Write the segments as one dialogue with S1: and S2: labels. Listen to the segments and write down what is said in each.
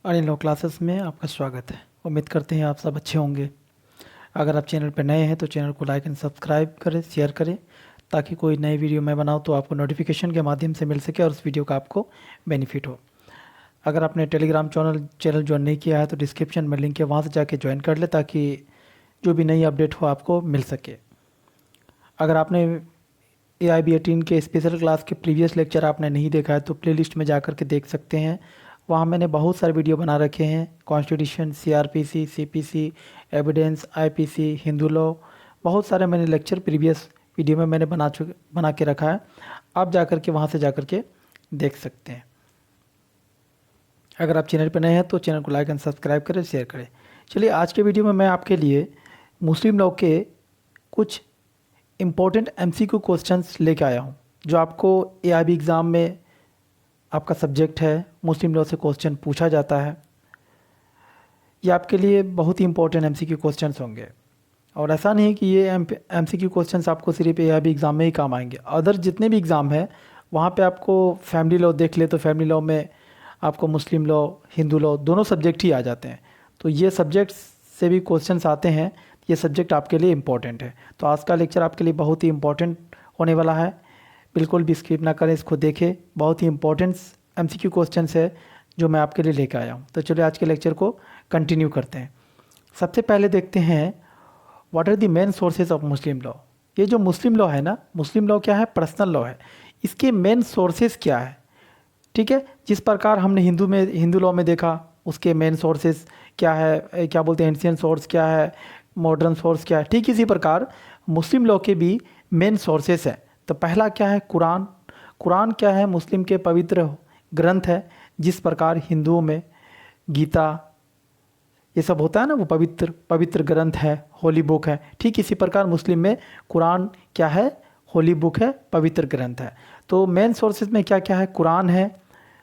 S1: Anil law classes में आपका स्वागत है। उम्मीद करते हैं आप सब अच्छे होंगे। अगर आप चैनल पर नए हैं तो चैनल को लाइक एंड सब्सक्राइब करें, शेयर करें, ताकि कोई नई वीडियो मैं बनाऊं तो आपको नोटिफिकेशन के माध्यम से मिल सके और उस वीडियो का आपको बेनिफिट हो। अगर आपने टेलीग्राम चैनल ज्वाइन नहीं किया है तो डिस्क्रिप्शन में लिंक है, वहाँ से जाके ज्वाइन कर ले ताकि जो भी नई अपडेट हो आपको मिल सके। अगर आपने AIB18 के स्पेशल क्लास के प्रीवियस लेक्चर आपने नहीं देखा है तो प्लेलिस्ट में जा कर के देख सकते हैं। वहाँ मैंने बहुत सारे वीडियो बना रखे हैं, constitution, CRPC, CPC, evidence, IPC, Hindu law, बहुत सारे मैंने लेक्चर प्रीवियस वीडियो में मैंने बना के रखा है। आप जा कर के वहाँ से जा कर के देख सकते हैं। अगर आप चैनल पर नए हैं तो चैनल को लाइक एंड सब्सक्राइब करें, शेयर करें। चलिए आज के वीडियो में मैं आपके लिए मुस्लिम लॉ के कुछ इम्पोर्टेंट MCQ क्वेश्चंस लेके आया हूँ, जो आपको AIB एग्ज़ाम में आपका सब्जेक्ट है, मुस्लिम लॉ से क्वेश्चन पूछा जाता है। ये आपके लिए बहुत ही इंपॉर्टेंट MCQ क्वेश्चंस होंगे और ऐसा नहीं कि ये MCQ क्वेश्चंस आपको सिर्फ AIB एग्ज़ाम में ही काम आएंगे। अदर जितने भी एग्ज़ाम हैं वहाँ पे आपको फैमिली लॉ देख ले तो फैमिली लॉ में आपको मुस्लिम लॉ, हिंदू लॉ दोनों सब्जेक्ट ही आ जाते हैं। तो ये सब्जेक्ट से भी क्वेश्चंस आते हैं, ये सब्जेक्ट आपके लिए इम्पॉर्टेंट है। तो आज का लेक्चर आपके लिए बहुत ही इम्पॉर्टेंट होने वाला है, बिल्कुल भी स्किप ना करें, इसको देखें। बहुत ही इंपॉर्टेंट MCQ क्वेश्चंस है जो मैं आपके लिए लेकर आया हूँ। तो चलिए आज के लेक्चर को कंटिन्यू करते हैं। सबसे पहले देखते हैं what are the main sources of Muslim law. ये जो मुस्लिम लॉ है ना, मुस्लिम लॉ क्या है? पर्सनल लॉ है। इसके मेन सोर्सेज क्या है? ठीक है, जिस प्रकार हमने हिंदू लॉ में देखा उसके मेन सोर्सेज क्या है, क्या बोलते हैं, एंशियंट सोर्स क्या है, मॉडर्न सोर्स क्या है, ठीक इसी प्रकार मुस्लिम लॉ के भी मेन सोर्सेस है। तो पहला क्या है? कुरान। कुरान क्या है? मुस्लिम के पवित्र ग्रंथ है। जिस प्रकार हिंदुओं में गीता ये सब होता है ना, वो पवित्र ग्रंथ है, होली बुक है। ठीक इसी प्रकार मुस्लिम में कुरान क्या है? होली बुक है, पवित्र ग्रंथ है। तो मेन सोर्सेज में क्या क्या है? कुरान है,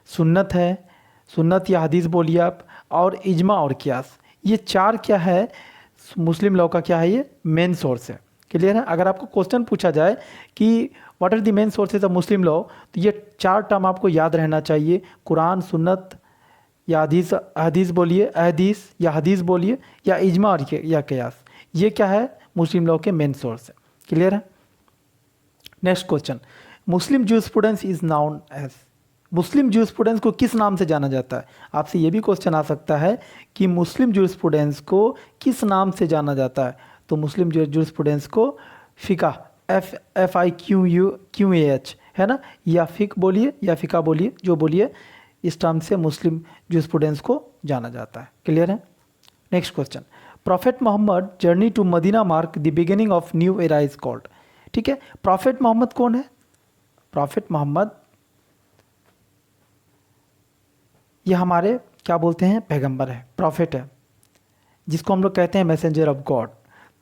S1: सुन्नत है, सुन्नत या हदीस बोलिए आप, और इजमा और कियास। ये चार क्या है? मुस्लिम लॉ का क्या है? ये मेन सोर्स है। क्लियर है? अगर आपको क्वेश्चन पूछा जाए कि what are the main sources of Muslim law, तो ये चार टर्म आपको याद रहना चाहिए। कुरान, सुन्नत या हदीस बोलिए, हदीस या हदीस बोलिए, या इजमा और या कियास। ये क्या है? मुस्लिम लॉ के मेन सोर्स है। क्लियर है? Next question, Muslim jurisprudence is known as. Muslim jurisprudence को किस नाम से जाना जाता है? आपसे ये भी क्वेश्चन आ सकता है कि मुस्लिम जूरिस्प्रूडेंस को किस नाम से जाना जाता है। तो मुस्लिम जूरिस्प्रूडेंस को फ़िक़ह, FIQH है ना, या फ़िक़ह बोलिए या फ़िक़ा बोलिए, जो बोलिए, इस टर्म से मुस्लिम जूरिस्प्रूडेंस को जाना जाता है। क्लियर है? Next question, prophet Muhammad journey to Medina mark the beginning of new era is called. ठीक है, प्रॉफेट मोहम्मद कौन है? प्रॉफेट मोहम्मद ये हमारे क्या बोलते हैं? पैगंबर है, प्रॉफेट है, जिसको हम लोग कहते हैं मैसेंजर ऑफ गॉड।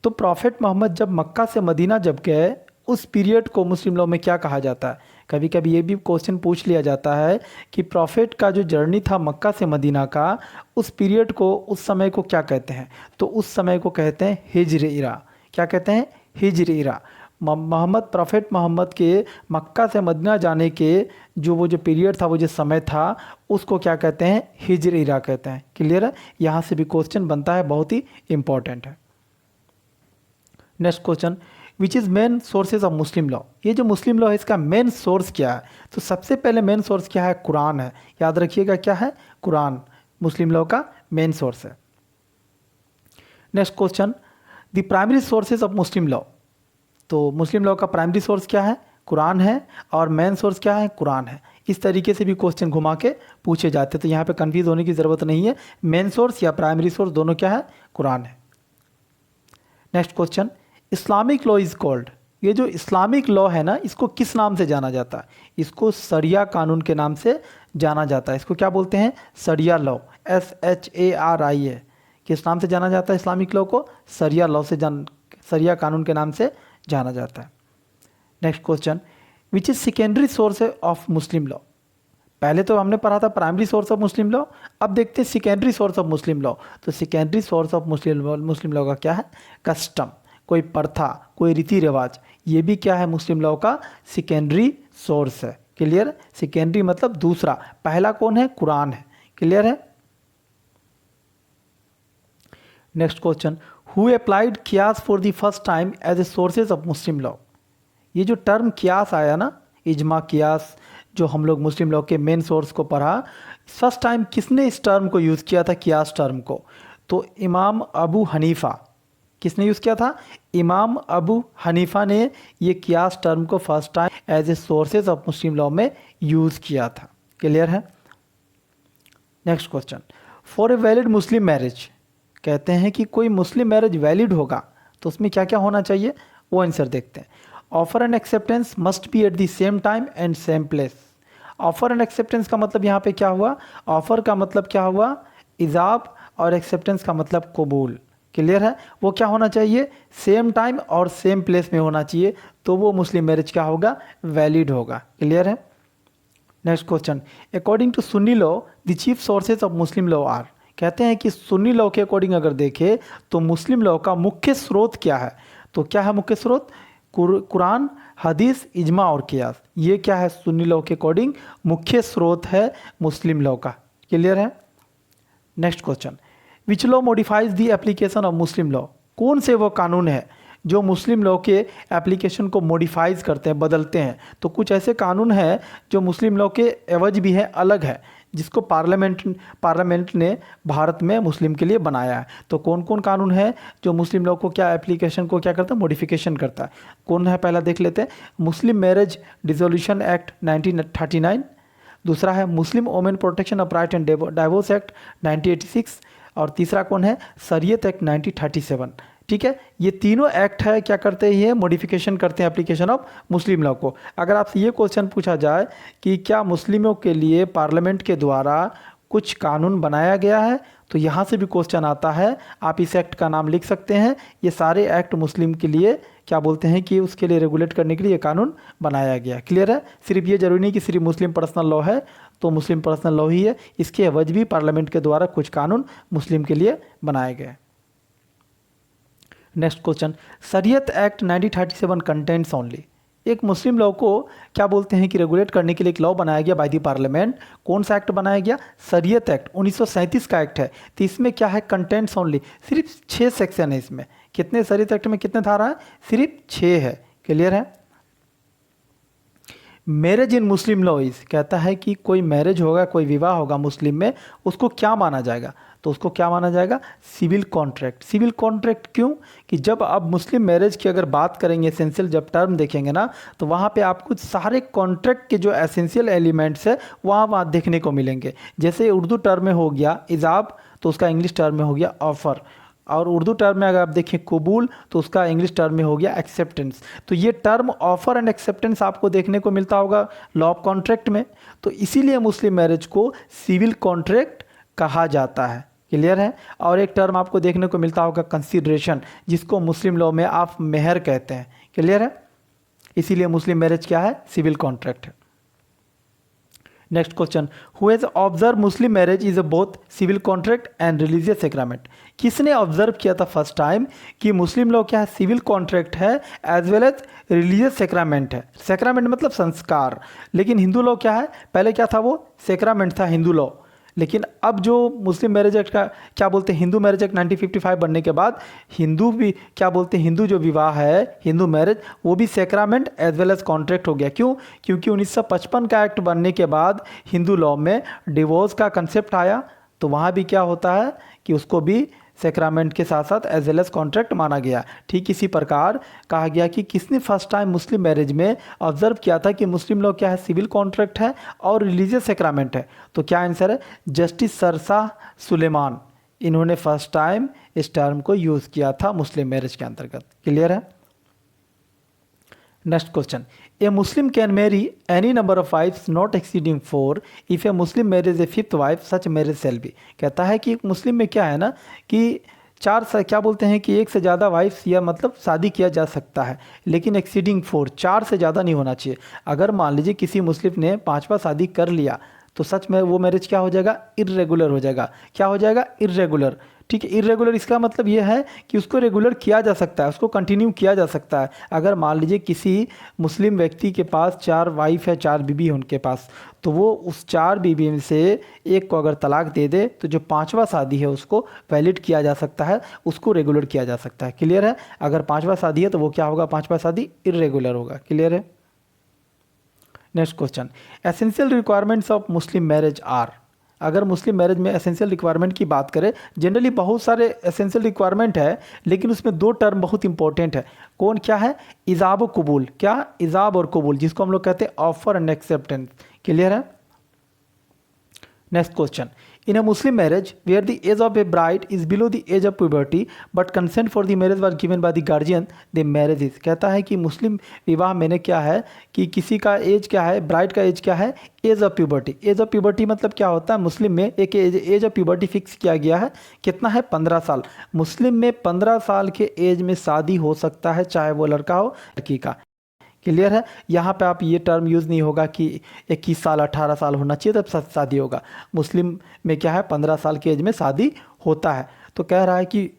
S1: तो प्रॉफेट मोहम्मद जब मक्का से मदीना जब गए, उस पीरियड को मुस्लिम लॉ में क्या कहा जाता है? कभी कभी ये भी क्वेश्चन पूछ लिया जाता है कि प्रॉफेट का जो जर्नी था मक्का से मदीना का, उस पीरियड को, उस समय को क्या कहते हैं? तो उस समय को कहते हैं हिज्र इरा। क्या कहते हैं? हिज्र इरा। प्रॉफेट मोहम्मद के मक्का से मदीना जाने के वो जो पीरियड था, वो जो समय था, उसको क्या कहते हैं? हिज्र इरा कहते हैं। क्लियर है? यहाँ से भी क्वेश्चन बनता है, बहुत ही इंपॉर्टेंट है। Next question, which is main sources of Muslim law. ये जो मुस्लिम लॉ है इसका मेन सोर्स क्या है? तो सबसे पहले मेन सोर्स क्या है? कुरान है। याद रखिएगा, क्या है? कुरान मुस्लिम लॉ का मेन सोर्स है। Next question, the primary sources of Muslim law. तो मुस्लिम लॉ का प्राइमरी सोर्स क्या है? कुरान है, और मेन सोर्स क्या है? कुरान है। इस तरीके से भी क्वेश्चन घुमा के पूछे जाते हैं, तो यहाँ पे कंफ्यूज होने की ज़रूरत नहीं है। मेन सोर्स या प्राइमरी सोर्स दोनों क्या है? कुरान है। Next question, Islamic law is called. ये जो इस्लामिक लॉ है ना, इसको किस नाम से जाना जाता है? इसको शरिया कानून के नाम से जाना जाता है। इसको क्या बोलते हैं? शरिया लॉ, SHARIA। किस नाम से जाना जाता है इस्लामिक लॉ को? शरिया लॉ से शरिया कानून के नाम से जाना जाता है। Next question, which is secondary source of Muslim law. पहले तो हमने पढ़ा था primary source of Muslim law, अब देखते हैं secondary source of Muslim law. तो secondary source of Muslim law का क्या है? कस्टम, कोई प्रथा, कोई रीति रिवाज, ये भी क्या है? मुस्लिम लॉ का सेकेंडरी सोर्स है। क्लियर? सेकेंडरी मतलब दूसरा, पहला कौन है? कुरान है। क्लियर है? नेक्स्ट क्वेश्चन, हु अप्लाइड कियास for the first time as a sources of Muslim law. ये जो टर्म कियास आया ना, इजमा कियास, जो हम लोग मुस्लिम लॉ के मेन सोर्स को पढ़ा, फर्स्ट टाइम किसने इस टर्म को यूज़ किया था, कियास टर्म को? तो इमाम अबू हनीफ़ा। किसने यूज़ किया था? इमाम अबू हनीफ़ा ने ये कियास टर्म को first time as a sources of Muslim law में यूज़ किया था। क्लियर है? Next question, for a valid Muslim marriage, कहते हैं कि कोई मुस्लिम मैरिज वैलिड होगा तो उसमें क्या क्या होना चाहिए, वो आंसर देखते हैं। Offer and acceptance must be at the same time and same place. Offer and acceptance का मतलब यहाँ पे क्या हुआ? ऑफर का मतलब क्या हुआ? इजाब, और एक्सेप्टेंस का मतलब कबूल। क्लियर है? वो क्या होना चाहिए? सेम टाइम और सेम प्लेस में होना चाहिए, तो वो मुस्लिम मैरिज क्या होगा? वैलिड होगा। क्लियर है? Next question, according to Sunni law the chief sources of Muslim law are. कहते हैं कि सुन्नी लॉ के अकॉर्डिंग अगर देखें तो मुस्लिम लॉ का मुख्य स्रोत क्या है? तो क्या है मुख्य स्रोत? कुरान, हदीस, इजमा और कियास। ये क्या है? सुन्नी लॉ के अकॉर्डिंग मुख्य स्रोत है मुस्लिम लॉ का। क्लियर है? Next question, which law modifies the application of Muslim law. कौन से वो कानून है जो मुस्लिम लॉ के एप्लीकेशन को मॉडिफाइज करते हैं, बदलते हैं? तो कुछ ऐसे कानून हैं जो मुस्लिम लॉ के एवज भी हैं, अलग है, जिसको पार्लियामेंट ने भारत में मुस्लिम के लिए बनाया है। तो कौन कौन कानून है जो मुस्लिम लॉ को क्या एप्लीकेशन को क्या करता है? मॉडिफिकेशन करता है। कौन है? पहला देख लेते हैं। मुस्लिम मैरिज डिसोल्यूशन एक्ट 1939, दूसरा है Muslim women protection of right and divorce act 1986, और तीसरा कौन है? शरीयत एक्ट 1937। ठीक है, ये तीनों एक्ट है, क्या करते हैं? ये मॉडिफिकेशन करते हैं एप्लीकेशन ऑफ मुस्लिम लॉ को। अगर आपसे ये क्वेश्चन पूछा जाए कि क्या मुस्लिमों के लिए पार्लियामेंट के द्वारा कुछ कानून बनाया गया है, तो यहाँ से भी क्वेश्चन आता है, आप इस एक्ट का नाम लिख सकते हैं। ये सारे एक्ट मुस्लिम के लिए क्या बोलते हैं कि उसके लिए रेगुलेट करने के लिए ये कानून बनाया गया। क्लियर है? सिर्फ ये जरूरी नहीं कि सिर्फ मुस्लिम पर्सनल लॉ है तो मुस्लिम पर्सनल लॉ ही है, इसके एवज भी पार्लियामेंट के द्वारा कुछ कानून मुस्लिम के लिए बनाए गए। नेक्स्ट क्वेश्चन, शरीयत एक्ट 1937 कंटेंट्स ओनली। एक मुस्लिम लॉ को क्या बोलते हैं कि रेगुलेट करने के लिए एक लॉ बनाया गया बाय द पार्लियामेंट। कौन सा एक्ट बनाया गया? शरीयत एक्ट 1937 का एक्ट है। तो इसमें क्या है? कंटेंट्स ओनली, सिर्फ 6 सेक्शन है इसमें। कितने शरीयत एक्ट में कितने धारा है? सिर्फ 6 है। क्लियर है? Marriage in Muslim law is, कहता है कि कोई मैरिज होगा, कोई विवाह होगा मुस्लिम में, उसको क्या माना जाएगा? तो उसको क्या माना जाएगा? Civil contract. सिविल कॉन्ट्रैक्ट क्यों? कि जब आप मुस्लिम मैरिज की अगर बात करेंगे, एसेंशियल जब टर्म देखेंगे ना, तो वहाँ पे आपको सारे कॉन्ट्रैक्ट के जो एसेंशियल एलिमेंट्स है वहाँ देखने को मिलेंगे। जैसे उर्दू टर्म में हो गया इजाब, तो उसका इंग्लिश टर्म में हो गया ऑफर, और उर्दू टर्म में अगर आप देखें कबूल, तो उसका इंग्लिश टर्म में हो गया एक्सेप्टेंस। तो ये टर्म ऑफर एंड एक्सेप्टेंस आपको देखने को मिलता होगा लॉ ऑफ कॉन्ट्रैक्ट में। तो इसीलिए मुस्लिम मैरिज को सिविल कॉन्ट्रैक्ट कहा जाता है। क्लियर है? और एक टर्म आपको देखने को मिलता होगा कंसीडरेशन, जिसको मुस्लिम लॉ में आप मेहर कहते हैं। क्लियर है? इसीलिए मुस्लिम मैरिज क्या है? सिविल कॉन्ट्रैक्ट है। Next question, who has observe Muslim marriage is a both civil contract and religious sacrament. किसने ऑब्जर्व किया था फर्स्ट टाइम कि मुस्लिम लॉ क्या है? सिविल कॉन्ट्रैक्ट है as well as religious sacrament है। सेक्रामेंट मतलब संस्कार। लेकिन हिंदू लॉ क्या है? पहले क्या था? वो सेक्रामेंट था हिंदू लॉ। लेकिन अब जो मुस्लिम मैरिज एक्ट का क्या बोलते हैं, हिंदू मैरिज एक्ट 1955 बनने के बाद हिंदू भी क्या बोलते हैं, हिंदू जो विवाह है, हिंदू मैरिज, वो भी sacrament as well as contract हो गया। क्यों? क्योंकि 1955 का एक्ट बनने के बाद हिंदू लॉ में डिवोर्स का कंसेप्ट आया, तो वहाँ भी क्या होता है कि उसको भी सेक्रामेंट के साथ साथ एज वेल एज कॉन्ट्रैक्ट माना गया। ठीक इसी प्रकार कहा गया कि किसने फर्स्ट टाइम मुस्लिम मैरिज में ऑब्जर्व किया था कि मुस्लिम लॉ क्या है? सिविल कॉन्ट्रैक्ट है और रिलीजियस सेक्रामेंट है। तो क्या आंसर है? जस्टिस सरशाह सुलेमान। इन्होंने फर्स्ट टाइम इस टर्म को यूज़ किया था मुस्लिम मैरिज के अंतर्गत। क्लियर है? Next question, A Muslim can marry any number of wives not exceeding 4 if A Muslim marriage A fifth wife such marriage cell B. कहता है कि मुस्लिम में क्या है ना कि क्या बोलते हैं कि एक से ज़्यादा वाइफ्स या मतलब शादी किया जा सकता है, लेकिन एक्सीडिंग 4, 4 से ज़्यादा नहीं होना चाहिए। अगर मान लीजिए किसी मुस्लिम ने 5वां शादी कर लिया तो सच में वो मैरिज क्या हो जाएगा? इर्रेगुलर हो जाएगा। क्या हो जाएगा? इर्रेगुलर। ठीक है। इरेगुलर इसका मतलब ये है कि उसको रेगुलर किया जा सकता है, उसको कंटिन्यू किया जा सकता है। अगर मान लीजिए किसी मुस्लिम व्यक्ति के पास 4 वाइफ है, 4 बीबी है उनके पास, तो वो उस 4 बीबी में से एक को अगर तलाक दे दे तो जो 5वां शादी है उसको वैलिड किया जा सकता है, उसको रेगुलर किया जा सकता है। क्लियर है? अगर 5वां शादी है तो वो क्या होगा? 5वां शादी इरेगुलर होगा। क्लियर है? Next question, essential requirements of Muslim marriage are. अगर मुस्लिम मैरिज में एसेंशियल रिक्वायरमेंट की बात करें, जनरली बहुत सारे एसेंशियल रिक्वायरमेंट है, लेकिन उसमें 2 टर्म बहुत इंपॉर्टेंट है। कौन क्या है? इजाब और कबूल। क्या? इजाब और कबूल, जिसको हम लोग कहते हैं ऑफर एंड एक्सेप्टेंस। क्लियर है? Next question, in a Muslim marriage where the age of a bride is below the age of puberty but consent for the marriage was given by the guardian, the marriage is. कहता है कि मुस्लिम विवाह में क्या है कि किसी का एज क्या है, ब्राइड का एज क्या है? Age of puberty. Age of puberty मतलब क्या होता है? मुस्लिम में एक एज ऑफ प्यूबर्टी फिक्स किया गया है, कितना है? 15 साल। मुस्लिम में 15 साल के एज में शादी हो सकता है, चाहे वो लड़का हो लड़की का। क्लियर है? यहाँ पे आप ये टर्म यूज़ नहीं होगा कि 21 साल 18 साल होना चाहिए तब शादी होगा। मुस्लिम में क्या है? 15 साल की एज में शादी होता है। तो कह रहा है कि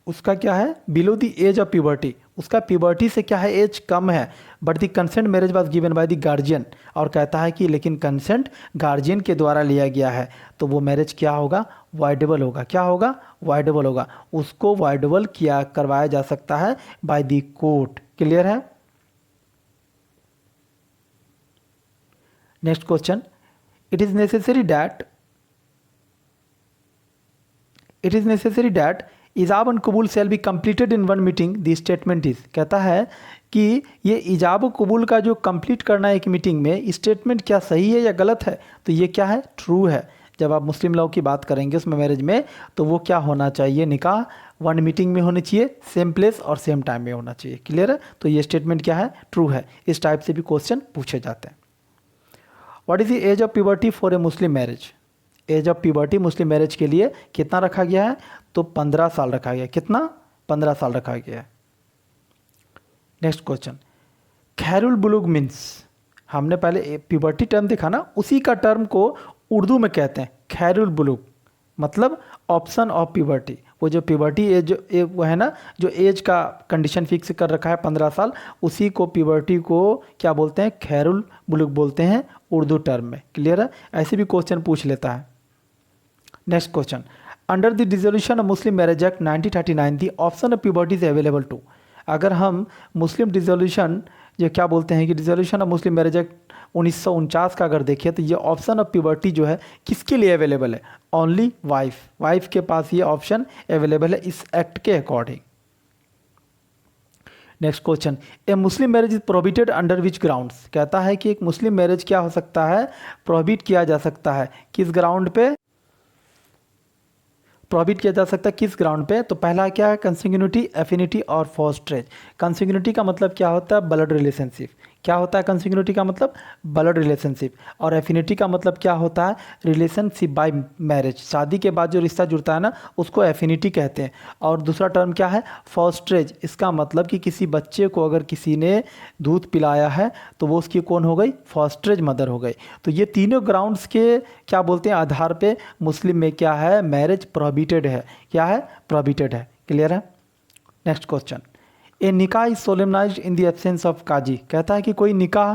S1: उसका क्या है? Below the age of puberty, उसका प्यूबर्टी से क्या है? एज कम है। But the consent marriage was given by the guardian, और कहता है कि लेकिन कंसेंट गार्जियन के द्वारा लिया गया है, तो वो मैरिज क्या होगा? वाइडेबल होगा। क्या होगा? वाइडेबल होगा। उसको वाइडेबल किया करवाया जा सकता है बाय द कोर्ट। क्लियर है? Next question, it is necessary that इजाब एंड कबूल shall be completed in one meeting, the statement is. कहता है कि ये इजाब और कबूल का जो कंप्लीट करना है एक मीटिंग में, स्टेटमेंट क्या सही है या गलत है? तो ये क्या है? ट्रू है। जब आप मुस्लिम लॉ की बात करेंगे उसमें मैरिज में, तो वो क्या होना चाहिए? निकाह 1 मीटिंग में होनी चाहिए, सेम प्लेस और सेम टाइम में होना चाहिए। क्लियर है? तो ये स्टेटमेंट क्या है? ट्रू है। इस टाइप से भी क्वेश्चन पूछे जाते हैं। What is the age of puberty for a Muslim marriage? Age of puberty Muslim marriage के लिए कितना रखा गया है? तो 15 साल रखा गया है। कितना? 15 साल रखा गया है। नेक्स्ट क्वेश्चन, खैरुल बुलूग मीन्स। हमने पहले प्यूबर्टी टर्म देखा ना, उसी का टर्म को उर्दू में कहते हैं खैरुल बुलूग, मतलब ऑप्शन ऑफ प्यूबर्टी। वो जो प्यूबर्टी एज वो है ना, जो एज का कंडीशन फिक्स कर रखा है 15 साल, उसी को प्यूबर्टी को क्या बोलते हैं? खैरुल बुलूग बोलते हैं उर्दू टर्म में। क्लियर है? ऐसे भी क्वेश्चन पूछ लेता है। Next question, under the dissolution of Muslim marriage act 1939 the option of puberty is available to. अगर हम मुस्लिम डिसोल्यूशन जो क्या बोलते हैं कि dissolution of Muslim marriage act 1949 का अगर देखें, तो ये ऑप्शन ऑफ प्यूबर्टी जो है किसके लिए अवेलेबल है? ओनली वाइफ के पास ये ऑप्शन अवेलेबल है इस एक्ट के according. Next question, A Muslim marriage is prohibited under which grounds. कहता है कि एक मुस्लिम मैरिज क्या हो सकता है? प्रोहिबिट किया जा सकता है। किस ग्राउंड पे प्रोहिबिट किया जा सकता है? किस ग्राउंड पे? तो पहला क्या है? कंसिग्यूनिटी, एफिनिटी और फॉस्ट्रेज। कंसिग्यूनिटी का मतलब क्या होता है? Blood relationship. क्या होता है कंसिग्यूनिटी का मतलब? Blood relationship. और एफिनिटी का मतलब क्या होता है? Relationship bye marriage. शादी के बाद जो रिश्ता जुड़ता है ना, उसको एफिनिटी कहते हैं। और दूसरा टर्म क्या है? फॉस्ट्रेज। इसका मतलब कि किसी बच्चे को अगर किसी ने दूध पिलाया है तो वो उसकी कौन हो गई? फॉस्ट्रेज मदर हो गई। तो ये तीनों ग्राउंड्स के क्या बोलते हैं आधार पे मुस्लिम में क्या है? मैरिज प्रोहिबिटेड है। क्या है? प्रोहिबिटेड है। क्लियर है? नेक्स्ट क्वेश्चन, ए निकाह is solemnized in the absence of काजी। कहता है कि कोई निकाह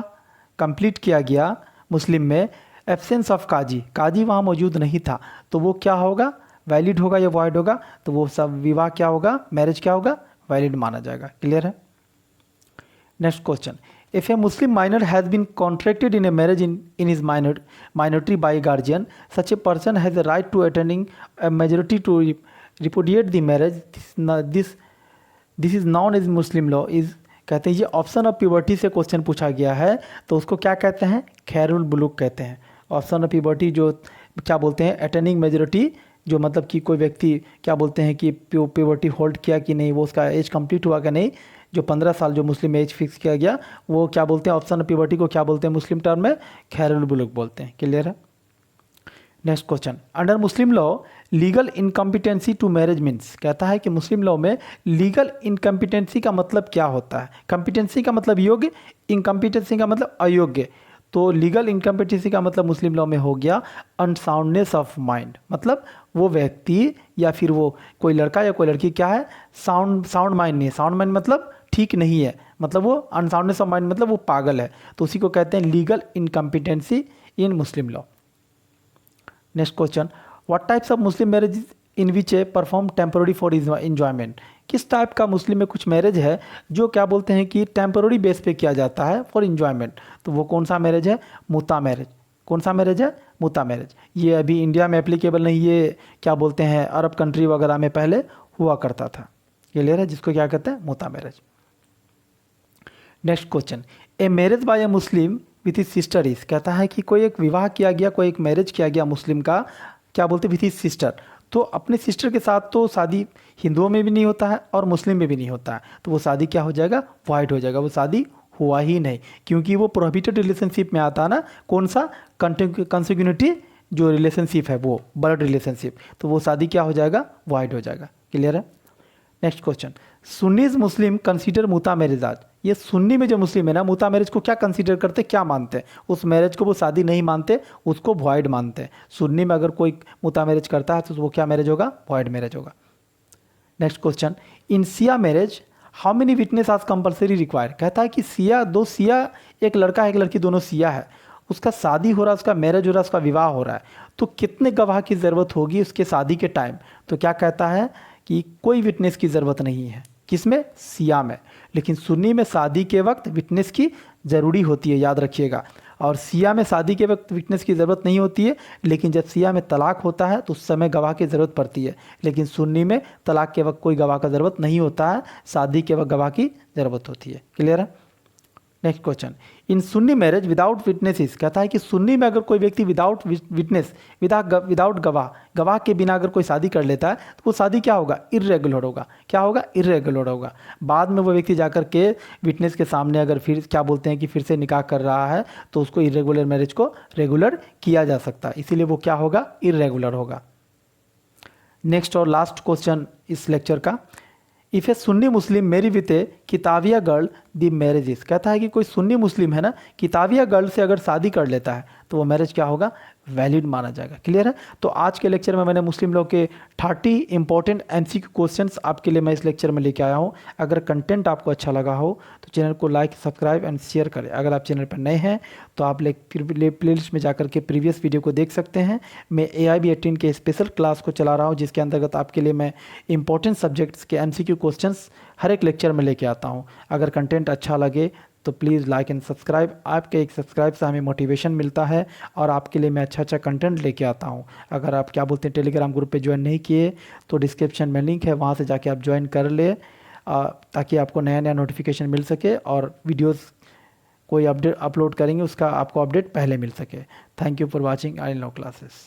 S1: कंप्लीट किया गया मुस्लिम में एब्सेंस ऑफ काजी, काजी वहाँ मौजूद नहीं था, तो वो क्या होगा? वैलिड होगा या वॉइड होगा? तो वो सब विवाह क्या होगा? मैरिज क्या होगा? वैलिड माना जाएगा। क्लियर है? Next question, if a Muslim minor has been contracted in a marriage in his minority by guardian, such a person has a right to attending a majority to repudiate the marriage. This is known as Muslim law is। कहते हैं ये option of puberty से question पूछा गया है, तो उसको क्या कहते हैं? खैरुल बुलूग कहते हैं। ऑप्शन ऑफ प्यूबर्टी जो क्या बोलते हैं? अटेंडिंग मेजोरिटी, जो मतलब कि कोई व्यक्ति क्या बोलते हैं कि प्यूबर्टी होल्ड किया कि नहीं, वो उसका एज कंप्लीट हुआ कि नहीं, जो 15 साल जो मुस्लिम एज फिक्स किया गया, वो क्या बोलते हैं? ऑप्शन ऑफ प्यूबर्टी को क्या बोलते हैं मुस्लिम टर्म में? खैरुल बुलूग बोलते हैं। क्लियर है? Next question, under Muslim law legal incompetency to marriage means. कहता है कि मुस्लिम लॉ में लीगल इनकम्पिटेंसी का मतलब क्या होता है? कम्पिटेंसी का मतलब योग्य, इनकम्पिटेंसी का मतलब अयोग्य। तो लीगल इनकम्पिटेंसी का मतलब मुस्लिम लॉ में हो गया अनसाउंडनेस ऑफ माइंड, मतलब वो व्यक्ति या फिर वो कोई लड़का या कोई लड़की क्या है, साउंड माइंड नहीं है। साउंड माइंड मतलब ठीक नहीं है, मतलब वो अनसाउंडनेस ऑफ माइंड मतलब वो पागल है, तो उसी को कहते हैं legal incompetency in Muslim law. Next question, what types of Muslim marriage in which A perform temporary for enjoyment. किस टाइप का मुस्लिम में कुछ मैरिज है जो क्या बोलते हैं कि टेम्पोररी बेस पे किया जाता है फॉर इंजॉयमेंट, तो वो कौन सा मैरिज है, मुता मैरिज। कौन सा मैरिज है, मुता मैरिज। ये अभी इंडिया में एप्लीकेबल नहीं, ये क्या बोलते हैं अरब कंट्री वगैरह में पहले हुआ करता था। क्लियर है, जिसको क्या कहते हैं, मुता marriage. Next question, a marriage by a Muslim with his sister is, कहता है कि कोई एक विवाह किया गया, कोई एक मैरिज किया गया मुस्लिम का, क्या बोलते हैं, विथ हिज सिस्टर। तो अपने सिस्टर के साथ तो शादी हिंदुओं में भी नहीं होता है और मुस्लिम में भी नहीं होता है, तो वो शादी क्या हो जाएगा, वाइड हो जाएगा, वो शादी हुआ ही नहीं, क्योंकि वो प्रोहिबिटेड रिलेशनशिप में आता है ना। कौन सा, कंसिक्यूनिटी जो रिलेशनशिप है वो ब्लड रिलेशनशिप, तो वो शादी क्या हो जाएगा, वाइड हो जाएगा। क्लियर है। नेक्स्ट क्वेश्चन, सुन्नीज मुस्लिम कंसीडर मुता मैरिज आज। ये सुन्नी में जो मुस्लिम है ना, मुता मैरिज को क्या कंसीडर करते, क्या मानते हैं, उस मैरिज को वो शादी नहीं मानते, उसको वॉइड मानते हैं। सुन्नी में अगर कोई मुता मैरिज करता है तो वो क्या मैरिज होगा, वॉइड मैरिज होगा। Next question, in Siya marriage how many witness आज कंपलसरी रिक्वायर। कहता है कि सिया, दो सिया, एक लड़का एक लड़की दोनों सिया है, उसका शादी हो रहा है, उसका मैरिज हो रहा है, उसका विवाह हो रहा है, तो कितने गवाह की ज़रूरत होगी उसके शादी के टाइम। तो क्या कहता है कि कोई विटनेस की ज़रूरत नहीं है, किसमें, सिया में। लेकिन सुन्नी में शादी के वक्त विटनेस की ज़रूरी होती है, याद रखिएगा। और सिया में शादी के वक्त विटनेस की ज़रूरत नहीं होती है, लेकिन जब सिया में तलाक होता है तो उस समय गवाह की ज़रूरत पड़ती है। लेकिन सुन्नी में तलाक के वक्त कोई गवाह का ज़रूरत नहीं होता है, शादी के वक्त गवाह की ज़रूरत होती है। क्लियर है। नेक्स्ट क्वेश्चन, इन सुन्नी मैरिज विदाउट विटनेसेस। कहता है कि सुन्नी में अगर कोई व्यक्ति विदाउट विटनेस, विदाउट गवाह के बिना अगर कोई शादी कर लेता है तो वो शादी क्या होगा, इर्रेगुलर होगा। क्या होगा, इर्रेगुलर होगा। बाद में वो व्यक्ति जाकर के विटनेस के सामने अगर फिर क्या बोलते हैं कि फिर से निकाह कर रहा है तो उसको इर्रेगुलर मैरिज को रेगुलर किया जा सकता है, इसीलिए वो क्या होगा, इर्रेगुलर होगा। नेक्स्ट और लास्ट क्वेश्चन इस लेक्चर का, if a Sunni Muslim marry with a kitabia girl the marriage. कहता है कि कोई सुन्नी मुस्लिम है ना, किताबिया गर्ल से अगर शादी कर लेता है तो वो मैरिज क्या होगा, वैलिड माना जाएगा। क्लियर है। तो आज के लेक्चर में मैंने मुस्लिम लॉ के 30 इंपॉर्टेंट MCQ क्वेश्चंस आपके लिए मैं इस लेक्चर में लेके आया हूँ। अगर कंटेंट आपको अच्छा लगा हो तो चैनल को लाइक, सब्सक्राइब एंड शेयर करें। अगर आप चैनल पर नए हैं तो आप प्लेलिस्ट में जाकर के प्रीवियस वीडियो को देख सकते हैं। मैं AIB 18 के स्पेशल क्लास को चला रहा हूँ, जिसके अंतर्गत आपके लिए मैं इंपॉर्टेंट सब्जेक्ट्स के MCQ क्वेश्चंस हर एक लेक्चर में लेके आता हूँ। अगर कंटेंट अच्छा लगे तो प्लीज़ लाइक एंड सब्सक्राइब। आपके एक सब्सक्राइब से हमें मोटिवेशन मिलता है और आपके लिए मैं अच्छा अच्छा कंटेंट लेके आता हूँ। अगर आप क्या बोलते हैं टेलीग्राम ग्रुप पे ज्वाइन नहीं किए तो डिस्क्रिप्शन में लिंक है, वहाँ से जाके आप ज्वाइन कर ले, ताकि आपको नया नया नोटिफिकेशन मिल सके और वीडियोस कोई अपडेट अपलोड करेंगे उसका आपको अपडेट पहले मिल सके। Thank you for watching I know classes.